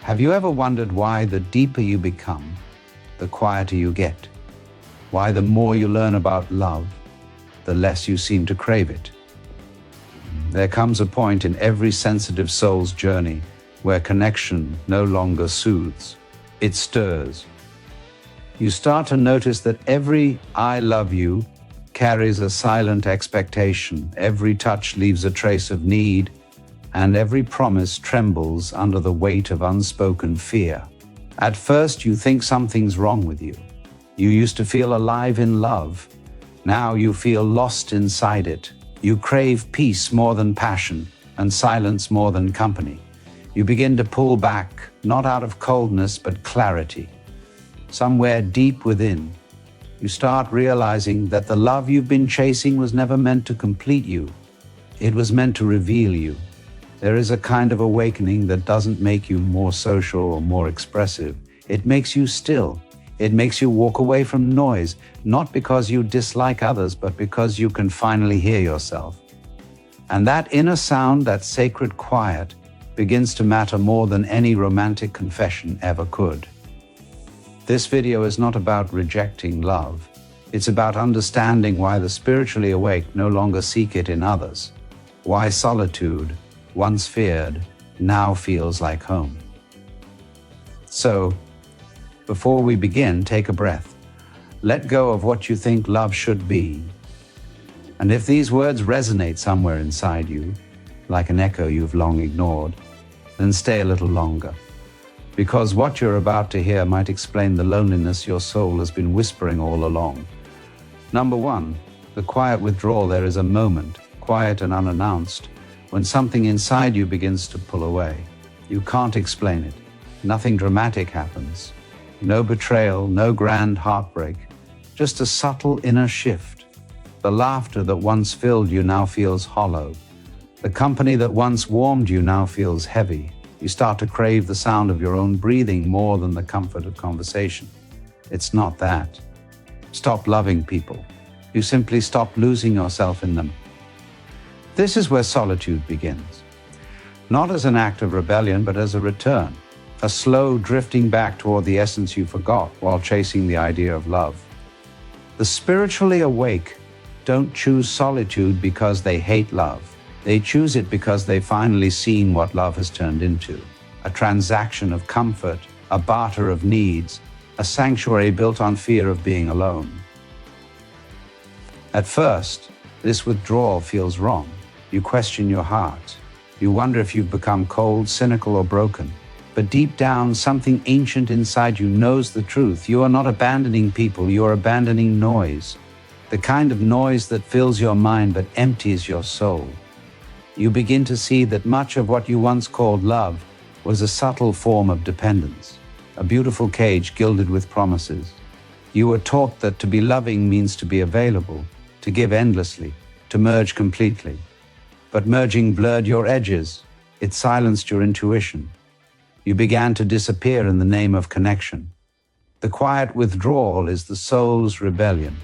Have you ever wondered why the deeper you become, the quieter you get? Why the more you learn about love, the less you seem to crave it? There comes a point in every sensitive soul's journey where connection no longer soothes, it stirs. You start to notice that every "I love you" carries a silent expectation, every touch leaves a trace of need, and every promise trembles under the weight of unspoken fear. At first, you think something's wrong with you. You used to feel alive in love. Now you feel lost inside it. You crave peace more than passion, and silence more than company. You begin to pull back, not out of coldness, but clarity. Somewhere deep within, you start realizing that the love you've been chasing was never meant to complete you. It was meant to reveal you. There is a kind of awakening that doesn't make you more social or more expressive. It makes you still. It makes you walk away from noise, not because you dislike others, but because you can finally hear yourself. And that inner sound, that sacred quiet, begins to matter more than any romantic confession ever could. This video is not about rejecting love. It's about understanding why the spiritually awake no longer seek it in others. Why solitude, once feared, now feels like home. So, before we begin, take a breath. Let go of what you think love should be. And if these words resonate somewhere inside you, like an echo you've long ignored, then stay a little longer. Because what you're about to hear might explain the loneliness your soul has been whispering all along. Number 1, the quiet withdrawal. There is a moment, quiet and unannounced, when something inside you begins to pull away. You can't explain it. Nothing dramatic happens. No betrayal, no grand heartbreak. Just a subtle inner shift. The laughter that once filled you now feels hollow. The company that once warmed you now feels heavy. You start to crave the sound of your own breathing more than the comfort of conversation. It's not that. Stop loving people. You simply stop losing yourself in them. This is where solitude begins. Not as an act of rebellion, but as a return. A slow drifting back toward the essence you forgot while chasing the idea of love. The spiritually awake don't choose solitude because they hate love. They choose it because they've finally seen what love has turned into. A transaction of comfort, a barter of needs, a sanctuary built on fear of being alone. At first, this withdrawal feels wrong. You question your heart. You wonder if you've become cold, cynical, or broken. But deep down, something ancient inside you knows the truth. You are not abandoning people, you are abandoning noise. The kind of noise that fills your mind but empties your soul. You begin to see that much of what you once called love was a subtle form of dependence, a beautiful cage gilded with promises. You were taught that to be loving means to be available, to give endlessly, to merge completely. But merging blurred your edges. It silenced your intuition. You began to disappear in the name of connection. The quiet withdrawal is the soul's rebellion,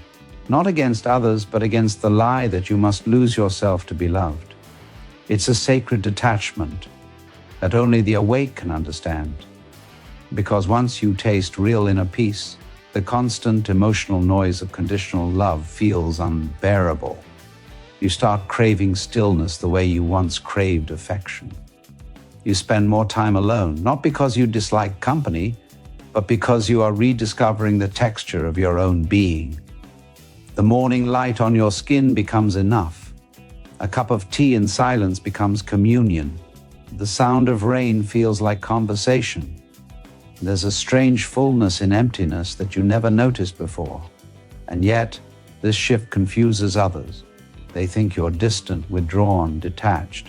not against others, but against the lie that you must lose yourself to be loved. It's a sacred detachment that only the awake can understand. Because once you taste real inner peace, the constant emotional noise of conditional love feels unbearable. You start craving stillness the way you once craved affection. You spend more time alone, not because you dislike company, but because you are rediscovering the texture of your own being. The morning light on your skin becomes enough. A cup of tea in silence becomes communion. The sound of rain feels like conversation. There's a strange fullness in emptiness that you never noticed before. And yet, this shift confuses others. They think you're distant, withdrawn, detached.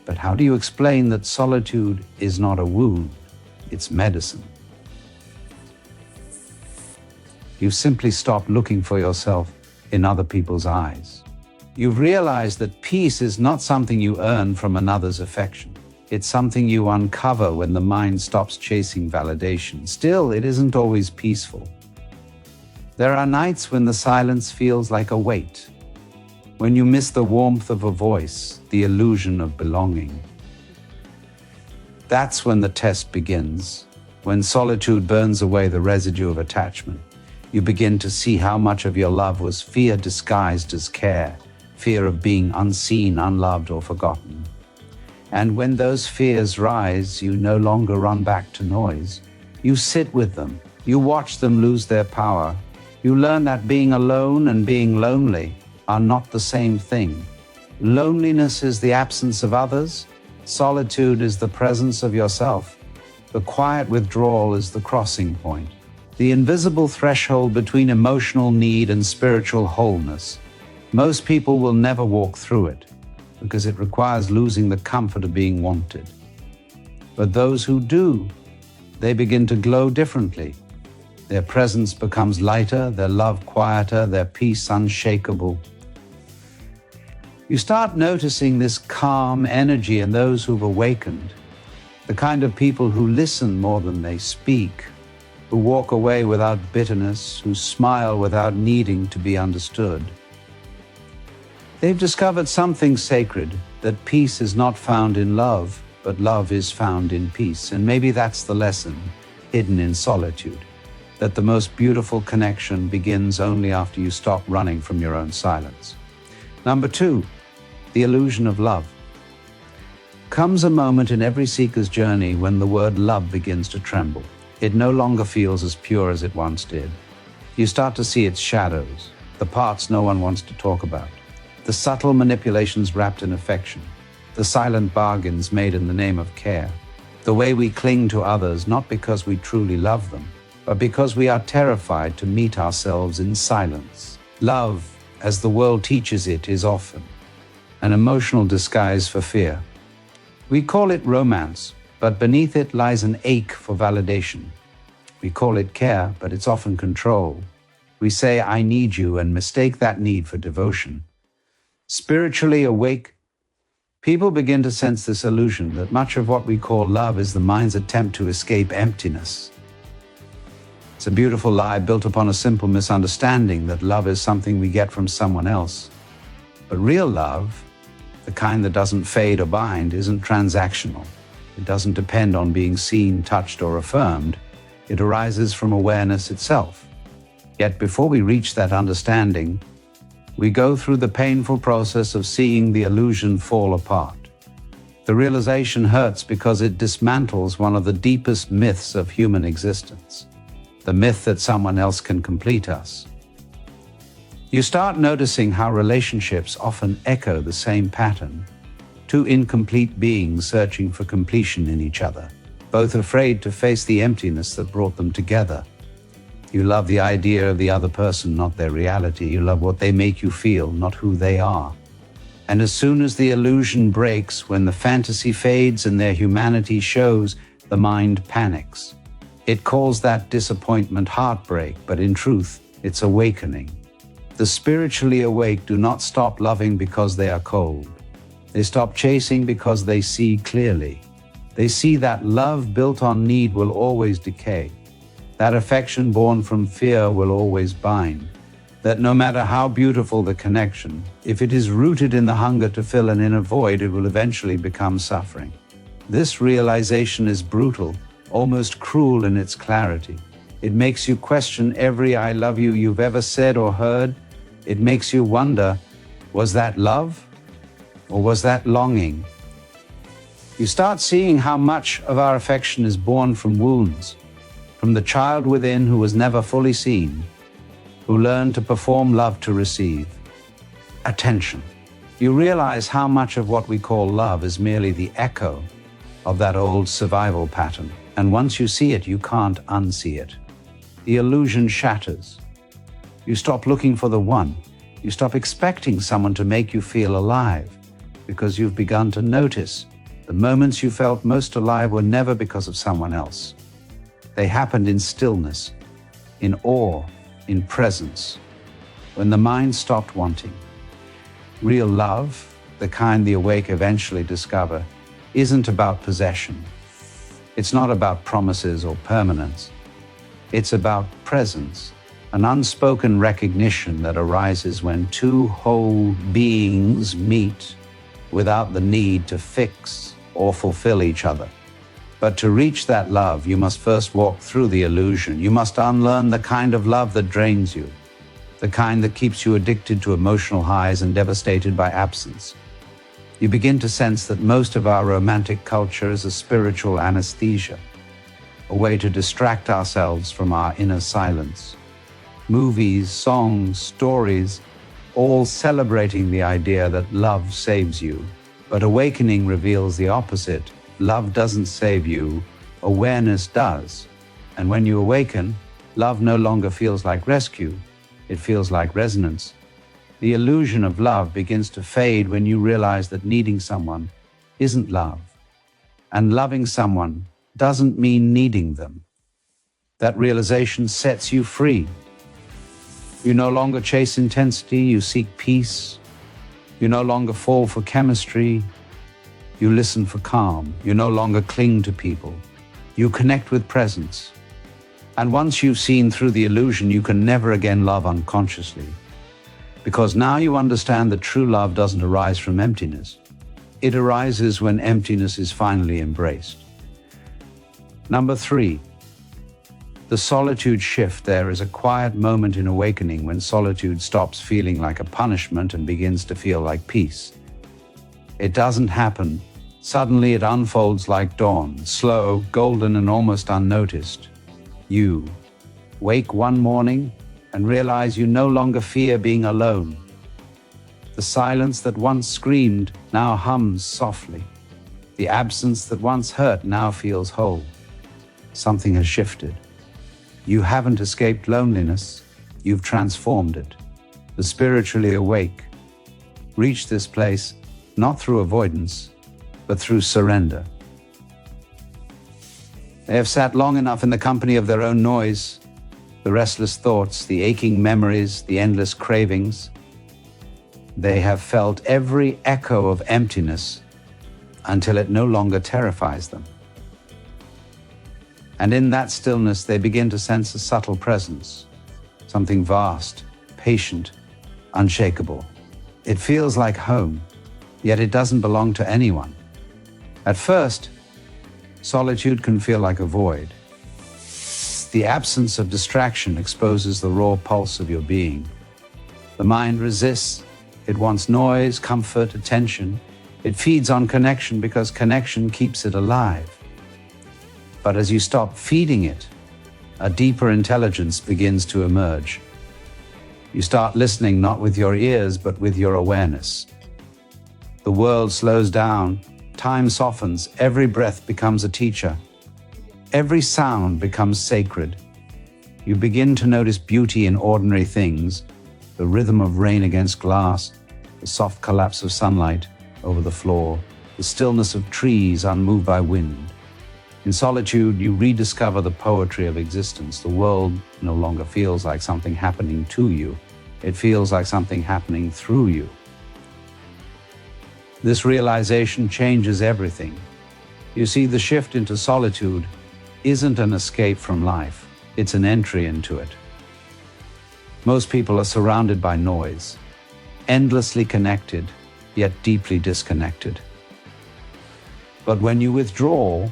But how do you explain that solitude is not a wound, it's medicine? You simply stop looking for yourself in other people's eyes. You've realized that peace is not something you earn from another's affection. It's something you uncover when the mind stops chasing validation. Still, it isn't always peaceful. There are nights when the silence feels like a weight, when you miss the warmth of a voice, the illusion of belonging. That's when the test begins. When solitude burns away the residue of attachment, you begin to see how much of your love was fear disguised as care, fear of being unseen, unloved, or forgotten. And when those fears rise, you no longer run back to noise. You sit with them. You watch them lose their power. You learn that being alone and being lonely are not the same thing. Loneliness is the absence of others. Solitude is the presence of yourself. The quiet withdrawal is the crossing point, the invisible threshold between emotional need and spiritual wholeness. Most people will never walk through it because it requires losing the comfort of being wanted. But those who do, they begin to glow differently. Their presence becomes lighter, their love quieter, their peace unshakable. You start noticing this calm energy in those who've awakened, the kind of people who listen more than they speak, who walk away without bitterness, who smile without needing to be understood. They've discovered something sacred, that peace is not found in love, but love is found in peace. And maybe that's the lesson hidden in solitude, that the most beautiful connection begins only after you stop running from your own silence. Number 2, the illusion of love. Comes a moment in every seeker's journey when the word love begins to tremble. It no longer feels as pure as it once did. You start to see its shadows, the parts no one wants to talk about, the subtle manipulations wrapped in affection, the silent bargains made in the name of care, the way we cling to others not because we truly love them, but because we are terrified to meet ourselves in silence. Love, as the world teaches it, is often an emotional disguise for fear. We call it romance, but beneath it lies an ache for validation. We call it care, but it's often control. We say, "I need you," and mistake that need for devotion. Spiritually awake, people begin to sense this illusion that much of what we call love is the mind's attempt to escape emptiness. It's a beautiful lie built upon a simple misunderstanding that love is something we get from someone else. But real love, the kind that doesn't fade or bind, isn't transactional. It doesn't depend on being seen, touched, or affirmed. It arises from awareness itself. Yet before we reach that understanding, we go through the painful process of seeing the illusion fall apart. The realization hurts because it dismantles one of the deepest myths of human existence, the myth that someone else can complete us. You start noticing how relationships often echo the same pattern. Two incomplete beings searching for completion in each other, both afraid to face the emptiness that brought them together. You love the idea of the other person, not their reality. You love what they make you feel, not who they are. And as soon as the illusion breaks, when the fantasy fades and their humanity shows, the mind panics. It calls that disappointment heartbreak, but in truth, it's awakening. The spiritually awake do not stop loving because they are cold. They stop chasing because they see clearly. They see that love built on need will always decay. That affection born from fear will always bind. That no matter how beautiful the connection, if it is rooted in the hunger to fill an inner void, it will eventually become suffering. This realization is brutal, almost cruel in its clarity. It makes you question every "I love you" you've ever said or heard. It makes you wonder, was that love? Or was that longing? You start seeing how much of our affection is born from wounds, from the child within who was never fully seen, who learned to perform love to receive attention. You realize how much of what we call love is merely the echo of that old survival pattern. And once you see it, you can't unsee it. The illusion shatters. You stop looking for the one. You stop expecting someone to make you feel alive, because you've begun to notice the moments you felt most alive were never because of someone else. They happened in stillness, in awe, in presence, when the mind stopped wanting. Real love, the kind the awake eventually discover, isn't about possession. It's not about promises or permanence. It's about presence, an unspoken recognition that arises when two whole beings meet without the need to fix or fulfill each other. But to reach that love, you must first walk through the illusion. You must unlearn the kind of love that drains you, the kind that keeps you addicted to emotional highs and devastated by absence. You begin to sense that most of our romantic culture is a spiritual anesthesia, a way to distract ourselves from our inner silence. Movies, songs, stories, all celebrating the idea that love saves you. But awakening reveals the opposite. Love doesn't save you, awareness does. And when you awaken, love no longer feels like rescue, it feels like resonance. The illusion of love begins to fade when you realize that needing someone isn't love. And loving someone doesn't mean needing them. That realization sets you free. You no longer chase intensity, you seek peace. You no longer fall for chemistry, you listen for calm. You no longer cling to people, you connect with presence. And once you've seen through the illusion, you can never again love unconsciously. Because now you understand that true love doesn't arise from emptiness. It arises when emptiness is finally embraced. Number 3. The solitude shift. There is a quiet moment in awakening when solitude stops feeling like a punishment and begins to feel like peace. It doesn't happen. Suddenly it unfolds like dawn, slow, golden, and almost unnoticed. You wake one morning and realize you no longer fear being alone. The silence that once screamed now hums softly. The absence that once hurt now feels whole. Something has shifted. You haven't escaped loneliness, you've transformed it. The spiritually awake reach this place not through avoidance, but through surrender. They have sat long enough in the company of their own noise, the restless thoughts, the aching memories, the endless cravings. They have felt every echo of emptiness until it no longer terrifies them. And in that stillness, they begin to sense a subtle presence, something vast, patient, unshakable. It feels like home, yet it doesn't belong to anyone. At first, solitude can feel like a void. The absence of distraction exposes the raw pulse of your being. The mind resists. It wants noise, comfort, attention. It feeds on connection because connection keeps it alive. But as you stop feeding it, a deeper intelligence begins to emerge. You start listening not with your ears, but with your awareness. The world slows down, time softens, every breath becomes a teacher. Every sound becomes sacred. You begin to notice beauty in ordinary things, the rhythm of rain against glass, the soft collapse of sunlight over the floor, the stillness of trees unmoved by wind. In solitude, you rediscover the poetry of existence. The world no longer feels like something happening to you. It feels like something happening through you. This realization changes everything. You see, the shift into solitude isn't an escape from life. It's an entry into it. Most people are surrounded by noise, endlessly connected, yet deeply disconnected. But when you withdraw,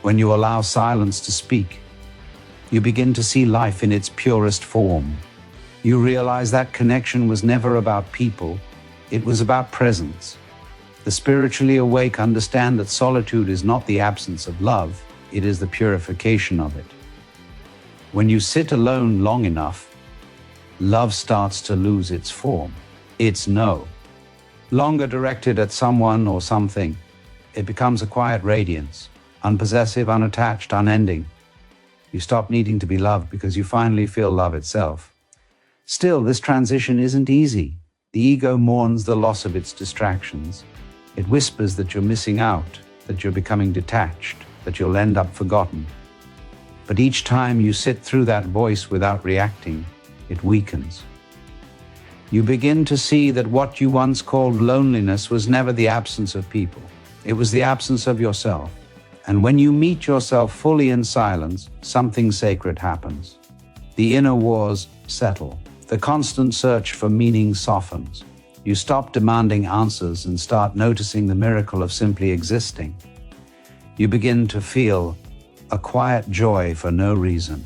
when you allow silence to speak, you begin to see life in its purest form. You realize that connection was never about people, it was about presence. The spiritually awake understand that solitude is not the absence of love, it is the purification of it. When you sit alone long enough, love starts to lose its form. It's no longer directed at someone or something. It becomes a quiet radiance, unpossessive, unattached, unending. You stop needing to be loved because you finally feel love itself. Still, this transition isn't easy. The ego mourns the loss of its distractions. It whispers that you're missing out, that you're becoming detached, that you'll end up forgotten. But each time you sit through that voice without reacting, it weakens. You begin to see that what you once called loneliness was never the absence of people. It was the absence of yourself. And when you meet yourself fully in silence, something sacred happens. The inner wars settle. The constant search for meaning softens. You stop demanding answers and start noticing the miracle of simply existing. You begin to feel a quiet joy for no reason,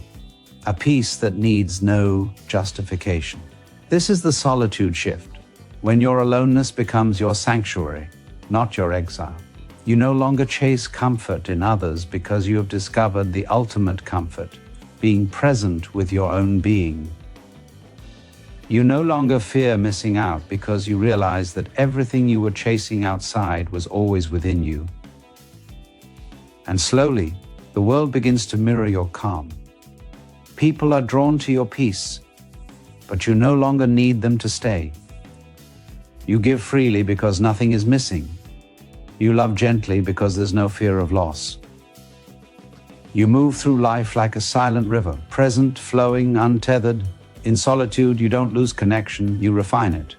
a peace that needs no justification. This is the solitude shift, when your aloneness becomes your sanctuary, not your exile. You no longer chase comfort in others because you have discovered the ultimate comfort, being present with your own being. You no longer fear missing out because you realize that everything you were chasing outside was always within you. And slowly, the world begins to mirror your calm. People are drawn to your peace, but you no longer need them to stay. You give freely because nothing is missing. You love gently because there's no fear of loss. You move through life like a silent river, present, flowing, untethered. In solitude, you don't lose connection, you refine it.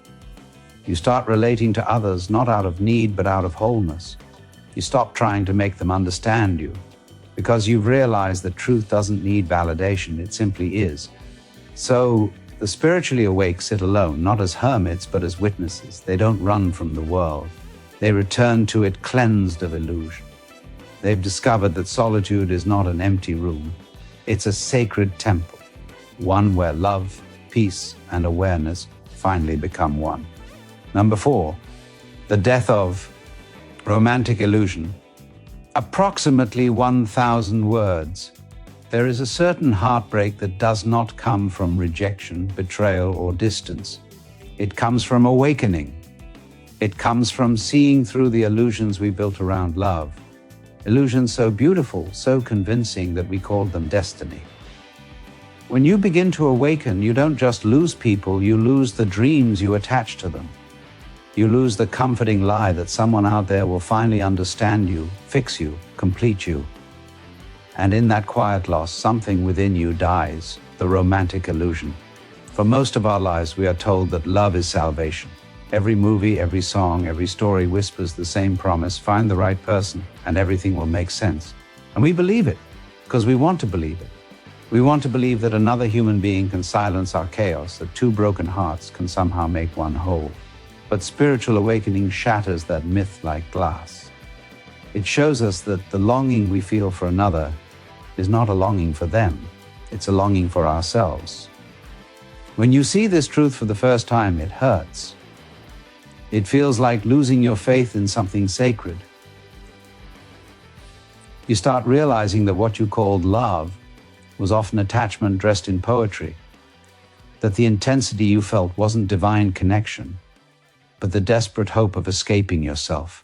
You start relating to others not out of need but out of wholeness. You stop trying to make them understand you, because you've realized that truth doesn't need validation, it simply is. So, the spiritually awake sit alone, not as hermits but as witnesses. They don't run from the world. They return to it cleansed of illusion. They've discovered that solitude is not an empty room. It's a sacred temple, one where love, peace, and awareness finally become one. Number 4, the death of romantic illusion. Approximately 1,000 words. There is a certain heartbreak that does not come from rejection, betrayal, or distance. It comes from awakening. It comes from seeing through the illusions we built around love. Illusions so beautiful, so convincing that we called them destiny. When you begin to awaken, you don't just lose people, you lose the dreams you attach to them. You lose the comforting lie that someone out there will finally understand you, fix you, complete you. And in that quiet loss, something within you dies, the romantic illusion. For most of our lives, we are told that love is salvation. Every movie, every song, every story whispers the same promise: find the right person and everything will make sense. And we believe it because we want to believe it. We want to believe that another human being can silence our chaos, that two broken hearts can somehow make one whole. But spiritual awakening shatters that myth like glass. It shows us that the longing we feel for another is not a longing for them, it's a longing for ourselves. When you see this truth for the first time, it hurts. It feels like losing your faith in something sacred. You start realizing that what you called love was often attachment dressed in poetry, that the intensity you felt wasn't divine connection, but the desperate hope of escaping yourself.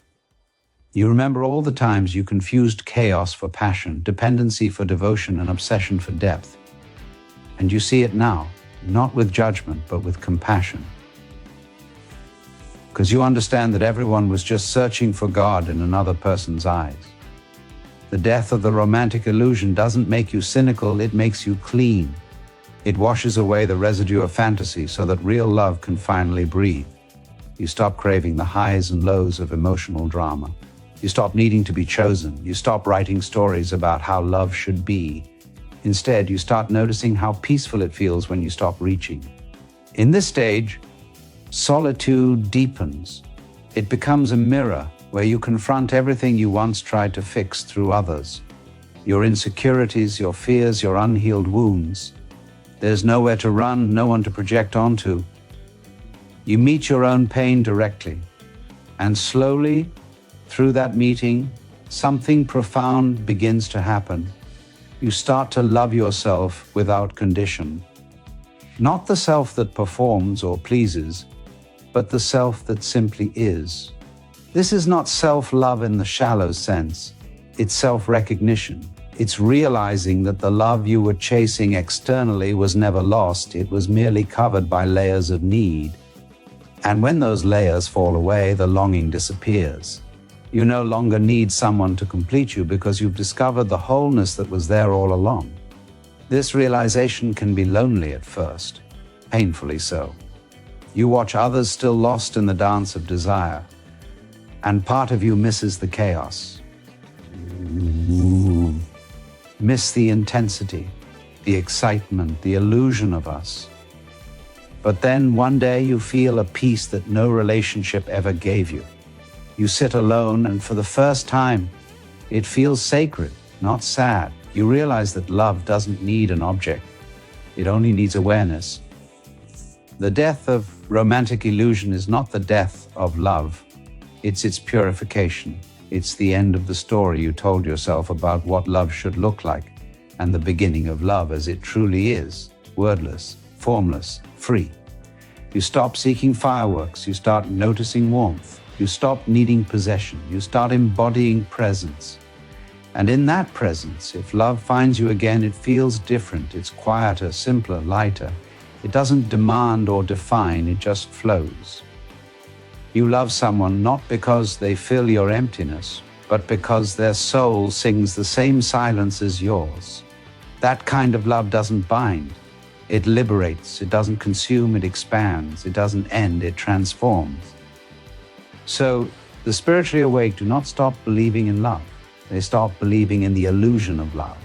You remember all the times you confused chaos for passion, dependency for devotion, and obsession for depth. And you see it now, not with judgment, but with compassion. Because you understand that everyone was just searching for God in another person's eyes. The death of the romantic illusion doesn't make you cynical, it makes you clean. It washes away the residue of fantasy so that real love can finally breathe. You stop craving the highs and lows of emotional drama. You stop needing to be chosen. You stop writing stories about how love should be. Instead, you start noticing how peaceful it feels when you stop reaching. In this stage, solitude deepens. It becomes a mirror where you confront everything you once tried to fix through others. Your insecurities, your fears, your unhealed wounds. There's nowhere to run, no one to project onto. You meet your own pain directly, and slowly, through that meeting, something profound begins to happen. You start to love yourself without condition. Not the self that performs or pleases, but the self that simply is. This is not self-love in the shallow sense. It's self-recognition. It's realizing that the love you were chasing externally was never lost. It was merely covered by layers of need. And when those layers fall away, the longing disappears. You no longer need someone to complete you because you've discovered the wholeness that was there all along. This realization can be lonely at first, painfully so. You watch others still lost in the dance of desire, and part of you misses the chaos. Miss the intensity, the excitement, the illusion of us. But then one day you feel a peace that no relationship ever gave you. You sit alone, and for the first time, It feels sacred, not sad. You realize that love doesn't need an object. It only needs awareness. The death of romantic illusion is not the death of love. It's its purification. It's the end of the story you told yourself about what love should look like, and the beginning of love as it truly is, wordless, formless, free. You stop seeking fireworks. You start noticing warmth. You stop needing possession. You start embodying presence. And in that presence, if love finds you again, it feels different. It's quieter, simpler, lighter. It doesn't demand or define, it just flows. You love someone not because they fill your emptiness, but because their soul sings the same silence as yours. That kind of love doesn't bind. It liberates. It doesn't consume. It expands. It doesn't end. It transforms. So, the spiritually awake do not stop believing in love. They stop believing in the illusion of love.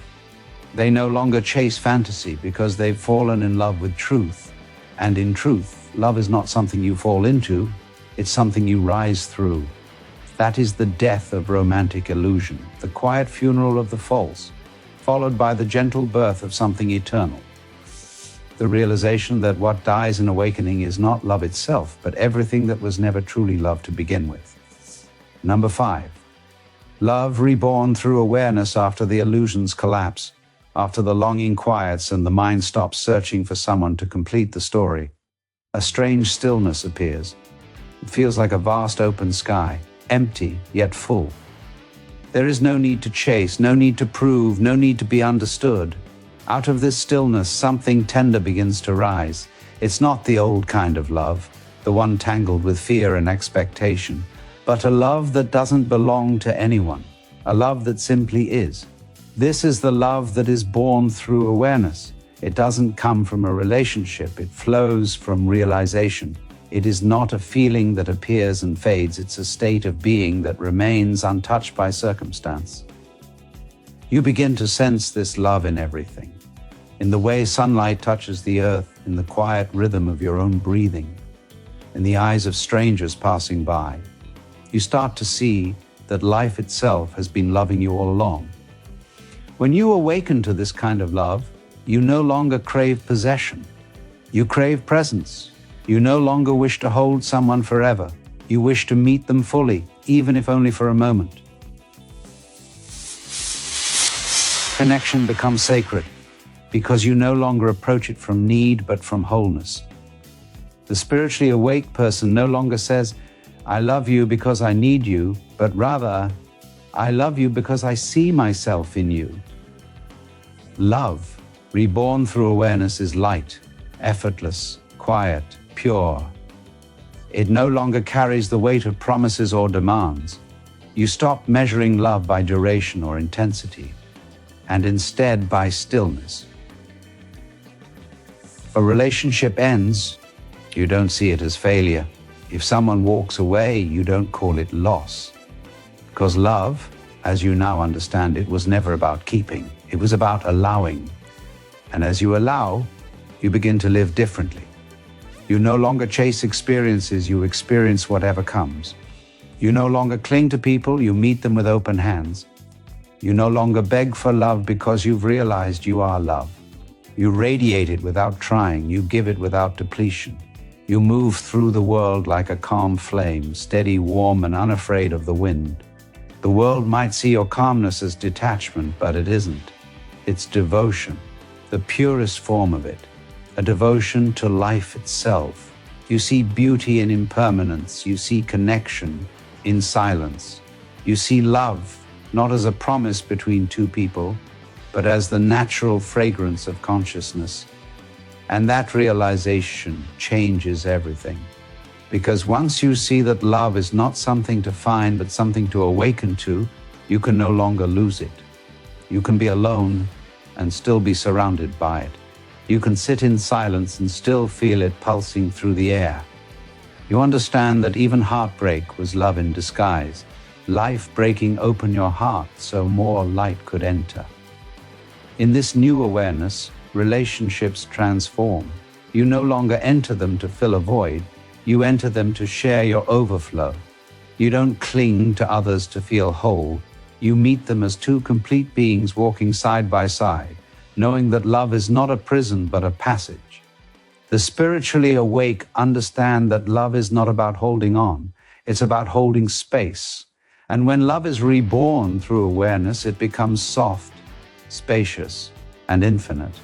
They no longer chase fantasy because they've fallen in love with truth. And in truth, love is not something you fall into, it's something you rise through. That is the death of romantic illusion, the quiet funeral of the false, followed by the gentle birth of something eternal. The realization that what dies in awakening is not love itself, but everything that was never truly love to begin with. Number 5. Love reborn through awareness after the illusions collapse, after the longing quiets and the mind stops searching for someone to complete the story. A strange stillness appears. It feels like a vast open sky, empty yet full. There is no need to chase, no need to prove, no need to be understood. Out of this stillness, something tender begins to rise. It's not the old kind of love, the one tangled with fear and expectation, but a love that doesn't belong to anyone, a love that simply is. This is the love that is born through awareness. It doesn't come from a relationship, it flows from realization. It is not a feeling that appears and fades, it's a state of being that remains untouched by circumstance. You begin to sense this love in everything, in the way sunlight touches the earth, in the quiet rhythm of your own breathing, in the eyes of strangers passing by. You start to see that life itself has been loving you all along. When you awaken to this kind of love, you no longer crave possession. You crave presence. You no longer wish to hold someone forever. You wish to meet them fully, even if only for a moment. Connection becomes sacred because you no longer approach it from need but from wholeness. The spiritually awake person no longer says, "I love you because I need you," but rather, "I love you because I see myself in you." Love, reborn through awareness, is light, effortless, quiet, pure. It no longer carries the weight of promises or demands. You stop measuring love by duration or intensity, and instead by stillness. If a relationship ends, you don't see it as failure. If someone walks away, you don't call it loss. Because love, as you now understand it, was never about keeping. It was about allowing. And as you allow, you begin to live differently. You no longer chase experiences, you experience whatever comes. You no longer cling to people, you meet them with open hands. You no longer beg for love because you've realized you are love. You radiate it without trying, you give it without depletion. You move through the world like a calm flame, steady, warm, and unafraid of the wind. The world might see your calmness as detachment, but it isn't. It's devotion, the purest form of it, a devotion to life itself. You see beauty in impermanence, you see connection in silence. You see love not as a promise between two people, but as the natural fragrance of consciousness. And that realization changes everything. Because once you see that love is not something to find, but something to awaken to, you can no longer lose it. You can be alone and still be surrounded by it. You can sit in silence and still feel it pulsing through the air. You understand that even heartbreak was love in disguise, life breaking open your heart so more light could enter. In this new awareness, relationships transform. You no longer enter them to fill a void, you enter them to share your overflow. You don't cling to others to feel whole, You meet them as two complete beings walking side by side, knowing that love is not a prison but a passage. The spiritually awake understand that love is not about holding on, it's about holding space. And when love is reborn through awareness, it becomes soft, spacious, and infinite.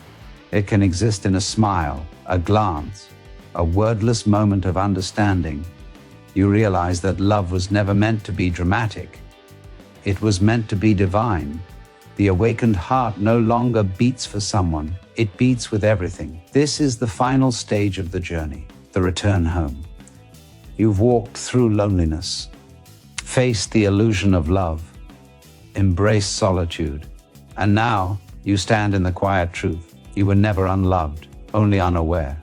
It can exist in a smile, a glance, a wordless moment of understanding. You realize that love was never meant to be dramatic. It was meant to be divine. The awakened heart no longer beats for someone, it beats with everything. This is the final stage of the journey, the return home. You've walked through loneliness, faced the illusion of love, embraced solitude, and now you stand in the quiet truth. You were never unloved, only unaware.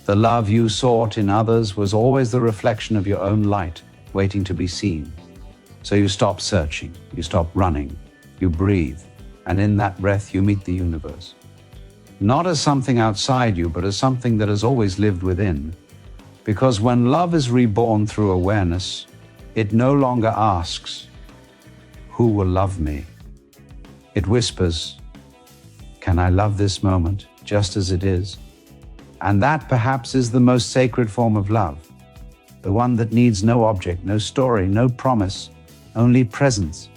The love you sought in others was always the reflection of your own light, waiting to be seen. So you stop searching, you stop running, you breathe, and in that breath you meet the universe. Not as something outside you, but as something that has always lived within. Because when love is reborn through awareness, it no longer asks, "Who will love me?" It whispers, "Can I love this moment just as it is?" And that perhaps is the most sacred form of love, the one that needs no object, no story, no promise, only presence.